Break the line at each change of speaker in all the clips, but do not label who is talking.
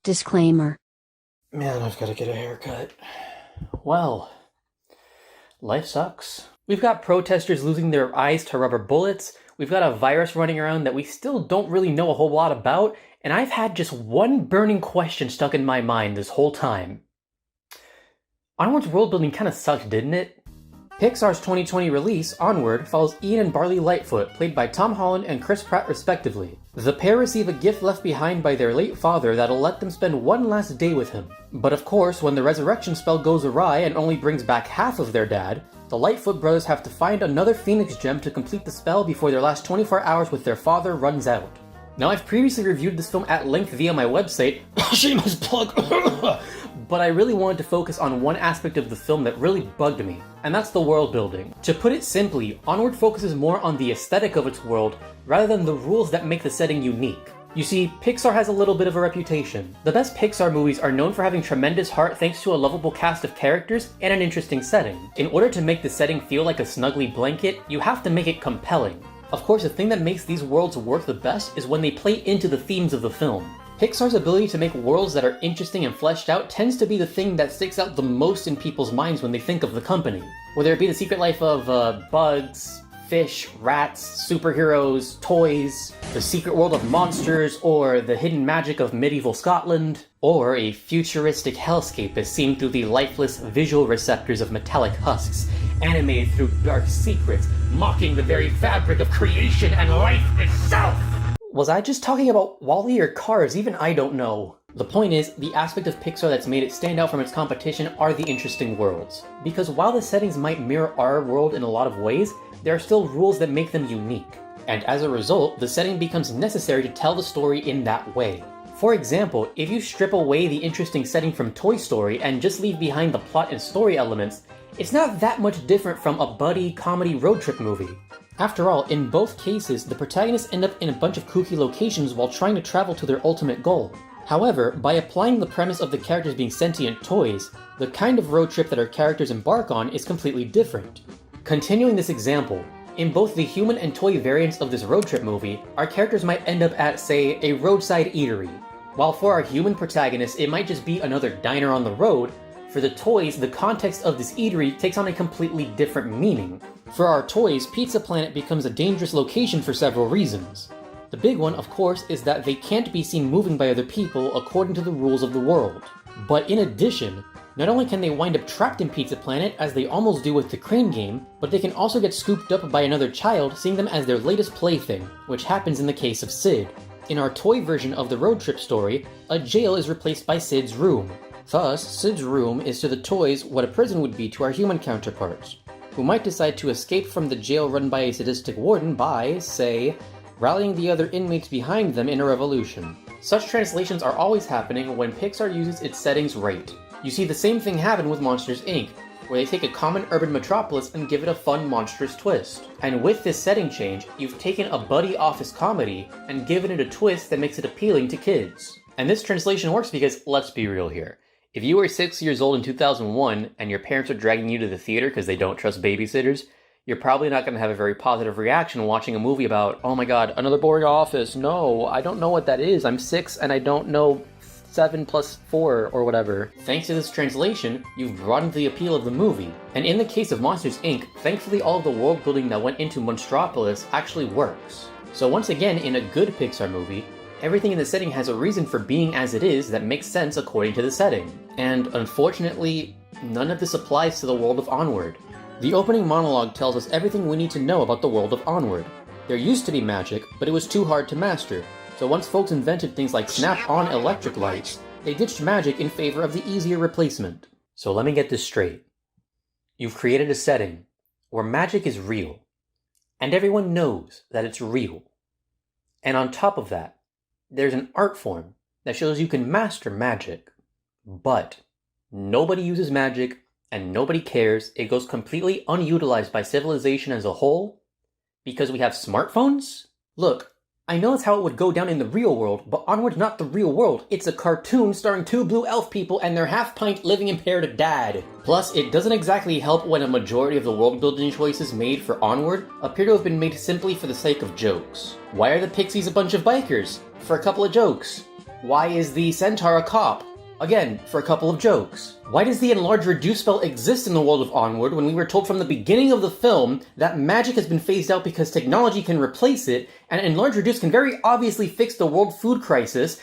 Disclaimer.
Man, I've got to get a haircut. Well, life sucks. We've got protesters losing their eyes to rubber bullets, we've got a virus running around that we still don't really know a whole lot about, and I've had just one burning question stuck in my mind this whole time. Onward's world building kinda sucked, didn't it? Pixar's 2020 release, Onward, follows Ian and Barley Lightfoot, played by Tom Holland and Chris Pratt respectively. The pair receive a gift left behind by their late father that'll let them spend one last day with him. But of course, when the resurrection spell goes awry and only brings back half of their dad, the Lightfoot brothers have to find another Phoenix gem to complete the spell before their last 24 hours with their father runs out. Now, I've previously reviewed this film at length via my website, shameless plug, but I really wanted to focus on one aspect of the film that really bugged me, and that's the world building. To put it simply, Onward focuses more on the aesthetic of its world rather than the rules that make the setting unique. You see, Pixar has a little bit of a reputation. The best Pixar movies are known for having tremendous heart thanks to a lovable cast of characters and an interesting setting. In order to make the setting feel like a snuggly blanket, you have to make it compelling. Of course, the thing that makes these worlds work the best is when they play into the themes of the film. Pixar's ability to make worlds that are interesting and fleshed out tends to be the thing that sticks out the most in people's minds when they think of the company. Whether it be the secret life of bugs, fish, rats, superheroes, toys, the secret world of monsters, or the hidden magic of medieval Scotland, or a futuristic hellscape as seen through the lifeless visual receptors of metallic husks, animated through dark secrets, mocking the very fabric of creation and life itself! Was I just talking about WALL-E or Cars? Even I don't know. The point is, the aspect of Pixar that's made it stand out from its competition are the interesting worlds. Because while the settings might mirror our world in a lot of ways, there are still rules that make them unique. And as a result, the setting becomes necessary to tell the story in that way. For example, if you strip away the interesting setting from Toy Story and just leave behind the plot and story elements, it's not that much different from a buddy comedy road trip movie. After all, in both cases, the protagonists end up in a bunch of kooky locations while trying to travel to their ultimate goal. However, by applying the premise of the characters being sentient toys, the kind of road trip that our characters embark on is completely different. Continuing this example, in both the human and toy variants of this road trip movie, our characters might end up at, say, a roadside eatery. While for our human protagonists, it might just be another diner on the road, for the toys, the context of this eatery takes on a completely different meaning. For our toys, Pizza Planet becomes a dangerous location for several reasons. The big one, of course, is that they can't be seen moving by other people according to the rules of the world. But in addition, not only can they wind up trapped in Pizza Planet, as they almost do with the Crane game, but they can also get scooped up by another child, seeing them as their latest plaything, which happens in the case of Sid. In our toy version of the road trip story, a jail is replaced by Sid's room. Thus, Sid's room is to the toys what a prison would be to our human counterparts, who might decide to escape from the jail run by a sadistic warden by, say, rallying the other inmates behind them in a revolution. Such translations are always happening when Pixar uses its settings right. You see the same thing happen with Monsters, Inc., where they take a common urban metropolis and give it a fun, monstrous twist. And with this setting change, you've taken a buddy office comedy and given it a twist that makes it appealing to kids. And this translation works because, let's be real here, if you were 6 years old in 2001 and your parents are dragging you to the theater because they don't trust babysitters, you're probably not going to have a very positive reaction watching a movie about, oh my god, another boring office, no, I don't know what that is, I'm 6 and I don't know 7 plus 4 or whatever. Thanks to this translation, you've broadened the appeal of the movie. And in the case of Monsters, Inc., thankfully all of the world building that went into Monstropolis actually works. So once again, in a good Pixar movie, everything in the setting has a reason for being as it is that makes sense according to the setting. And unfortunately, none of this applies to the world of Onward. The opening monologue tells us everything we need to know about the world of Onward. There used to be magic, but it was too hard to master. So once folks invented things like snap-on electric lights, they ditched magic in favor of the easier replacement. So let me get this straight. You've created a setting where magic is real, and everyone knows that it's real. And on top of that, there's an art form that shows you can master magic, but nobody uses magic and nobody cares. It goes completely unutilized by civilization as a whole because we have smartphones? Look, I know that's how it would go down in the real world, but Onward's not the real world. It's a cartoon starring 2 blue elf people and their half-pint living impaired dad. Plus, it doesn't exactly help when a majority of the world-building choices made for Onward appear to have been made simply for the sake of jokes. Why are the Pixies a bunch of bikers? For a couple of jokes. Why is the centaur a cop? Again, for a couple of jokes. Why does the enlarge reduce spell exist in the world of Onward when we were told from the beginning of the film that magic has been phased out because technology can replace it, and enlarge reduce can very obviously fix the world food crisis?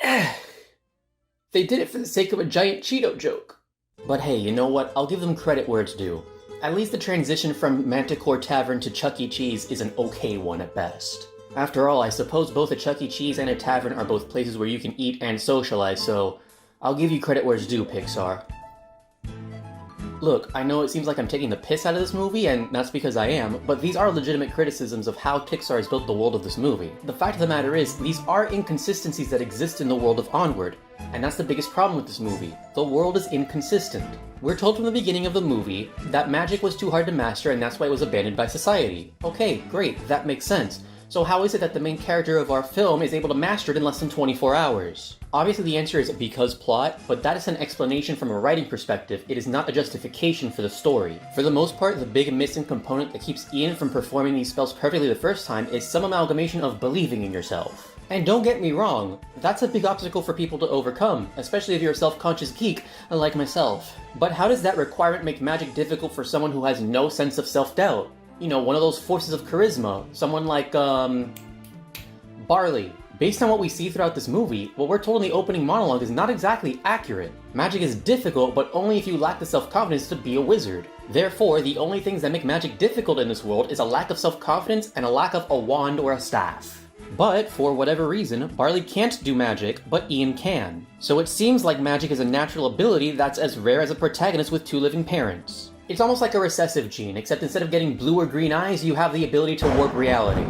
They did it for the sake of a giant Cheeto joke. But hey, you know what? I'll give them credit where it's due. At least the transition from Manticore Tavern to Chuck E. Cheese is an okay one at best. After all, I suppose both a Chuck E. Cheese and a tavern are both places where you can eat and socialize, so I'll give you credit where it's due, Pixar. Look, I know it seems like I'm taking the piss out of this movie, and that's because I am, but these are legitimate criticisms of how Pixar has built the world of this movie. The fact of the matter is, these are inconsistencies that exist in the world of Onward, and that's the biggest problem with this movie. The world is inconsistent. We're told from the beginning of the movie that magic was too hard to master and that's why it was abandoned by society. Okay, great, that makes sense. So how is it that the main character of our film is able to master it in less than 24 hours? Obviously the answer is because plot, but that is an explanation from a writing perspective. It is not a justification for the story. For the most part, the big missing component that keeps Ian from performing these spells perfectly the first time is some amalgamation of believing in yourself. And don't get me wrong, that's a big obstacle for people to overcome, especially if you're a self-conscious geek like myself. But how does that requirement make magic difficult for someone who has no sense of self-doubt? You know, one of those forces of charisma, someone like, Barley. Based on what we see throughout this movie, what we're told in the opening monologue is not exactly accurate. Magic is difficult, but only if you lack the self-confidence to be a wizard. Therefore, the only things that make magic difficult in this world is a lack of self-confidence and a lack of a wand or a staff. But, for whatever reason, Barley can't do magic, but Ian can. So it seems like magic is a natural ability that's as rare as a protagonist with two living parents. It's almost like a recessive gene, except instead of getting blue or green eyes, you have the ability to warp reality.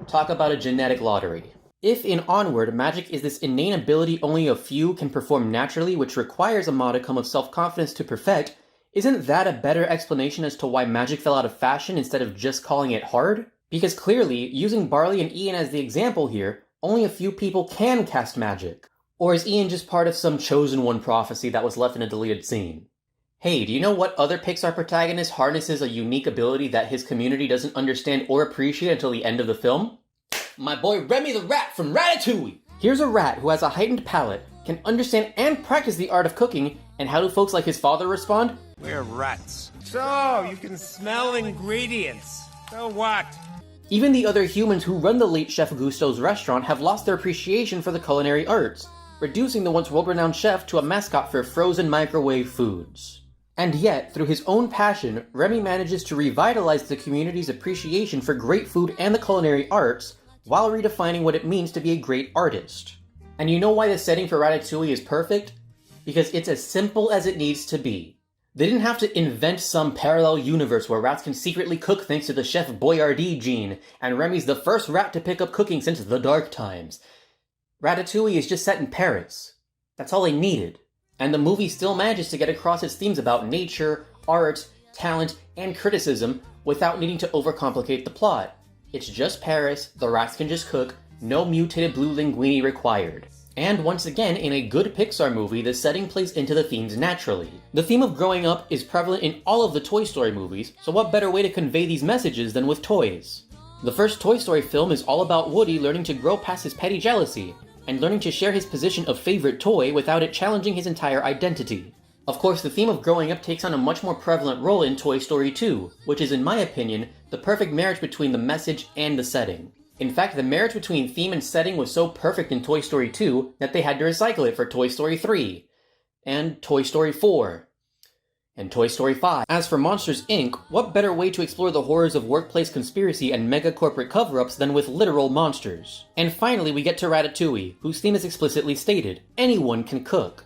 Talk about a genetic lottery. If in Onward, magic is this innate ability only a few can perform naturally, which requires a modicum of self-confidence to perfect, isn't that a better explanation as to why magic fell out of fashion instead of just calling it hard? Because clearly, using Barley and Ian as the example here, only a few people can cast magic. Or is Ian just part of some chosen one prophecy that was left in a deleted scene? Hey, do you know what other Pixar protagonist harnesses a unique ability that his community doesn't understand or appreciate until the end of the film? My boy Remy the Rat from Ratatouille! Here's a rat who has a heightened palate, can understand and practice the art of cooking, and how do folks like his father respond?
We're rats. So, you can smell ingredients. So what?
Even the other humans who run the late Chef Gusteau's restaurant have lost their appreciation for the culinary arts, reducing the once world-renowned chef to a mascot for frozen microwave foods. And yet, through his own passion, Remy manages to revitalize the community's appreciation for great food and the culinary arts, while redefining what it means to be a great artist. And you know why the setting for Ratatouille is perfect? Because it's as simple as it needs to be. They didn't have to invent some parallel universe where rats can secretly cook thanks to the Chef Boyardee gene, and Remy's the first rat to pick up cooking since the dark times. Ratatouille is just set in Paris. That's all they needed. And the movie still manages to get across its themes about nature, art, talent, and criticism without needing to overcomplicate the plot. It's just Paris, the rats can just cook, no mutated blue linguini required. And once again, in a good Pixar movie, the setting plays into the themes naturally. The theme of growing up is prevalent in all of the Toy Story movies, so what better way to convey these messages than with toys? The first Toy Story film is all about Woody learning to grow past his petty jealousy, and learning to share his position of favorite toy without it challenging his entire identity. Of course, the theme of growing up takes on a much more prevalent role in Toy Story 2, which is, in my opinion, the perfect marriage between the message and the setting. In fact, the marriage between theme and setting was so perfect in Toy Story 2 that they had to recycle it for Toy Story 3, and Toy Story 4, and Toy Story 5. As for Monsters, Inc., what better way to explore the horrors of workplace conspiracy and mega-corporate cover-ups than with literal monsters? And finally, we get to Ratatouille, whose theme is explicitly stated. Anyone can cook.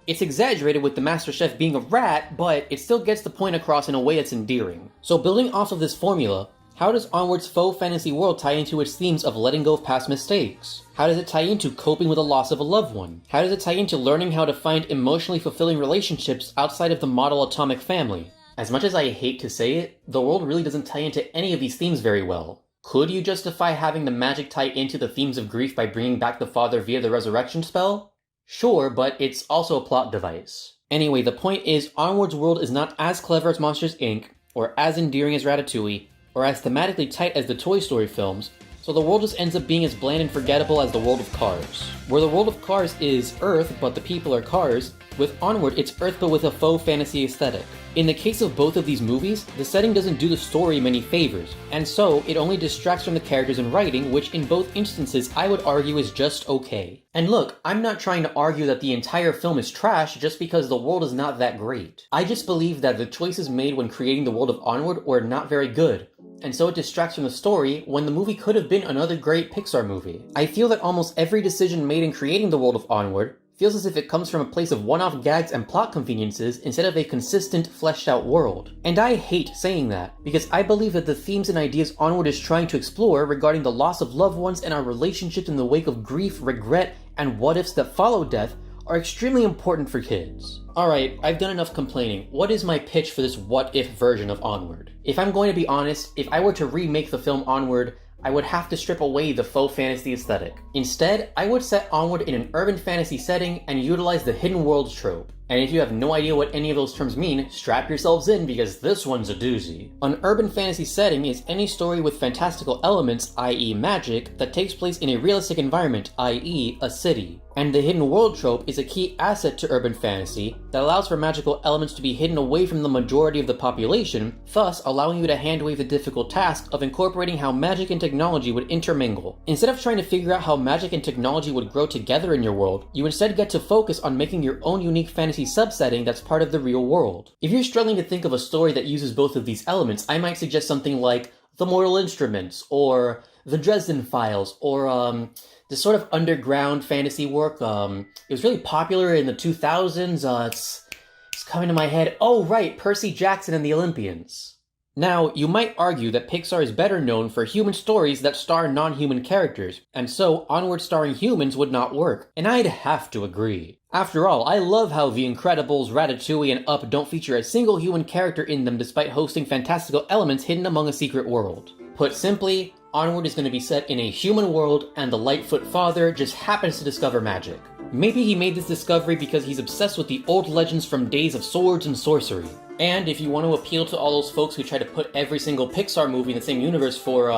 It's exaggerated with the master chef being a rat, but it still gets the point across in a way that's endearing. So building off of this formula, how does Onward's faux fantasy world tie into its themes of letting go of past mistakes? How does it tie into coping with the loss of a loved one? How does it tie into learning how to find emotionally fulfilling relationships outside of the model atomic family? As much as I hate to say it, the world really doesn't tie into any of these themes very well. Could you justify having the magic tie into the themes of grief by bringing back the father via the resurrection spell? Sure, but it's also a plot device. Anyway, the point is, Onward's world is not as clever as Monsters, Inc., or as endearing as Ratatouille, or as thematically tight as the Toy Story films, So the world just ends up being as bland and forgettable as the world of Cars. Where the world of Cars is Earth, but the people are cars, with Onward it's Earth but with a faux fantasy aesthetic. In the case of both of these movies, the setting doesn't do the story many favors, and so it only distracts from the characters and writing, which in both instances I would argue is just okay. And look, I'm not trying to argue that the entire film is trash just because the world is not that great. I just believe that the choices made when creating the world of Onward were not very good, and so it distracts from the story when the movie could have been another great Pixar movie. I feel that almost every decision made in creating the world of Onward feels as if it comes from a place of one-off gags and plot conveniences instead of a consistent, fleshed-out world. And I hate saying that, because I believe that the themes and ideas Onward is trying to explore regarding the loss of loved ones and our relationships in the wake of grief, regret, and what-ifs that follow death are extremely important for kids. Alright, I've done enough complaining. What is my pitch for this what-if version of Onward? If I'm going to be honest, if I were to remake the film Onward, I would have to strip away the faux fantasy aesthetic. Instead, I would set Onward in an urban fantasy setting and utilize the hidden worlds trope. And if you have no idea what any of those terms mean, strap yourselves in because this one's a doozy. An urban fantasy setting is any story with fantastical elements, i.e. magic, that takes place in a realistic environment, i.e. a city. And the hidden world trope is a key asset to urban fantasy that allows for magical elements to be hidden away from the majority of the population, thus allowing you to handwave the difficult task of incorporating how magic and technology would intermingle. Instead of trying to figure out how magic and technology would grow together in your world, you instead get to focus on making your own unique fantasy subsetting that's part of the real world. If you're struggling to think of a story that uses both of these elements, I might suggest something like The Mortal Instruments, or The Dresden Files, or this sort of underground fantasy work. It was really popular in the 2000s. It's coming to my head. Oh right, Percy Jackson and the Olympians. Now, you might argue that Pixar is better known for human stories that star non-human characters, and so Onward starring humans would not work, and I'd have to agree. After all, I love how The Incredibles, Ratatouille, and Up don't feature a single human character in them despite hosting fantastical elements hidden among a secret world. Put simply, Onward is going to be set in a human world, and the Lightfoot father just happens to discover magic. Maybe he made this discovery because he's obsessed with the old legends from days of swords and sorcery. And if you want to appeal to all those folks who try to put every single Pixar movie in the same universe for,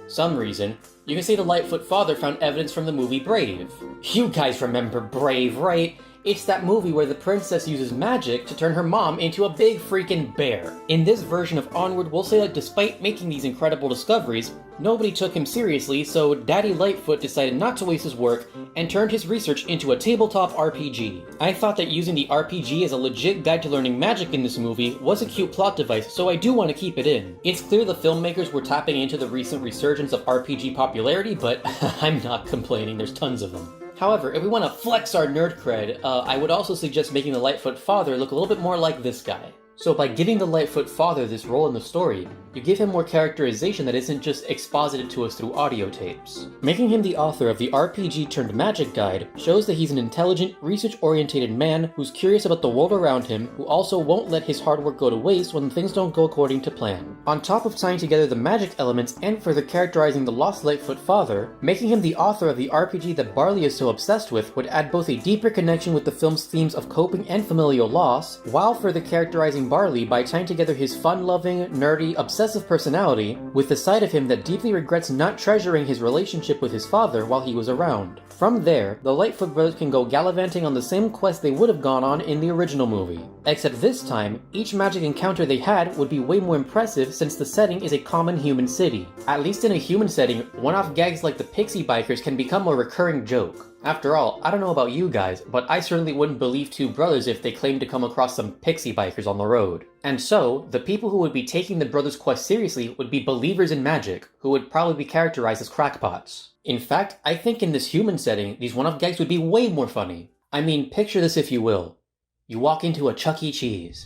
some reason, you can say the Lightfoot father found evidence from the movie Brave. You guys remember Brave, right? It's that movie where the princess uses magic to turn her mom into a big freaking bear. In this version of Onward, we'll say that despite making these incredible discoveries, nobody took him seriously, so Daddy Lightfoot decided not to waste his work and turned his research into a tabletop RPG. I thought that using the RPG as a legit guide to learning magic in this movie was a cute plot device, so I do want to keep it in. It's clear the filmmakers were tapping into the recent resurgence of RPG popularity, but I'm not complaining, there's tons of them. However, if we want to flex our nerd cred, I would also suggest making the Lightfoot father look a little bit more like this guy. So by giving the Lightfoot father this role in the story, you give him more characterization that isn't just exposited to us through audio tapes. Making him the author of the RPG-turned-magic guide shows that he's an intelligent, research-oriented man who's curious about the world around him, who also won't let his hard work go to waste when things don't go according to plan. On top of tying together the magic elements and further characterizing the lost Lightfoot father, making him the author of the RPG that Barley is so obsessed with would add both a deeper connection with the film's themes of coping and familial loss, while further characterizing Barley by tying together his fun-loving, nerdy, obsessive personality with the side of him that deeply regrets not treasuring his relationship with his father while he was around. From there, the Lightfoot brothers can go gallivanting on the same quest they would have gone on in the original movie. Except this time, each magic encounter they had would be way more impressive since the setting is a common human city. At least in a human setting, one-off gags like the pixie bikers can become a recurring joke. After all, I don't know about you guys, but I certainly wouldn't believe two brothers if they claimed to come across some pixie bikers on the road. And so, the people who would be taking the brothers' quest seriously would be believers in magic, who would probably be characterized as crackpots. In fact, I think in this human setting, these one-off gags would be way more funny. I mean, picture this if you will. You walk into a Chuck E. Cheese.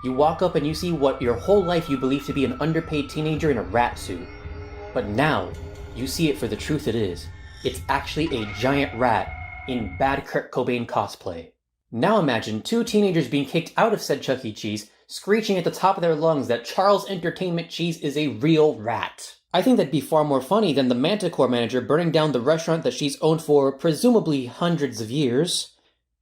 You walk up and you see what your whole life you believe to be an underpaid teenager in a rat suit. But now, you see it for the truth it is. It's actually a giant rat in bad Kurt Cobain cosplay. Now imagine two teenagers being kicked out of said Chuck E. Cheese, screeching at the top of their lungs that Charles Entertainment Cheese is a real rat. I think that'd be far more funny than the Manticore manager burning down the restaurant that she's owned for presumably hundreds of years.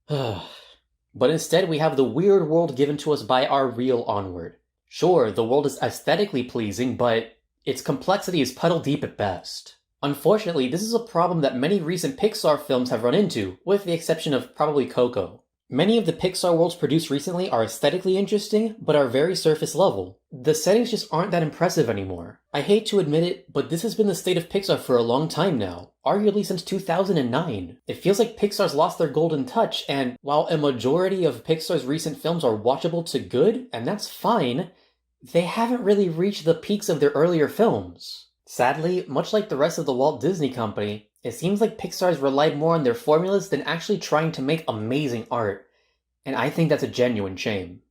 But instead we have the weird world given to us by our real Onward. Sure, the world is aesthetically pleasing, but its complexity is puddle deep at best. Unfortunately, this is a problem that many recent Pixar films have run into, with the exception of probably Coco. Many of the Pixar worlds produced recently are aesthetically interesting, but are very surface level. The settings just aren't that impressive anymore. I hate to admit it, but this has been the state of Pixar for a long time now, arguably since 2009. It feels like Pixar's lost their golden touch, and while a majority of Pixar's recent films are watchable to good, and that's fine, they haven't really reached the peaks of their earlier films. Sadly, much like the rest of the Walt Disney Company, it seems like Pixar's relied more on their formulas than actually trying to make amazing art, and I think that's a genuine shame.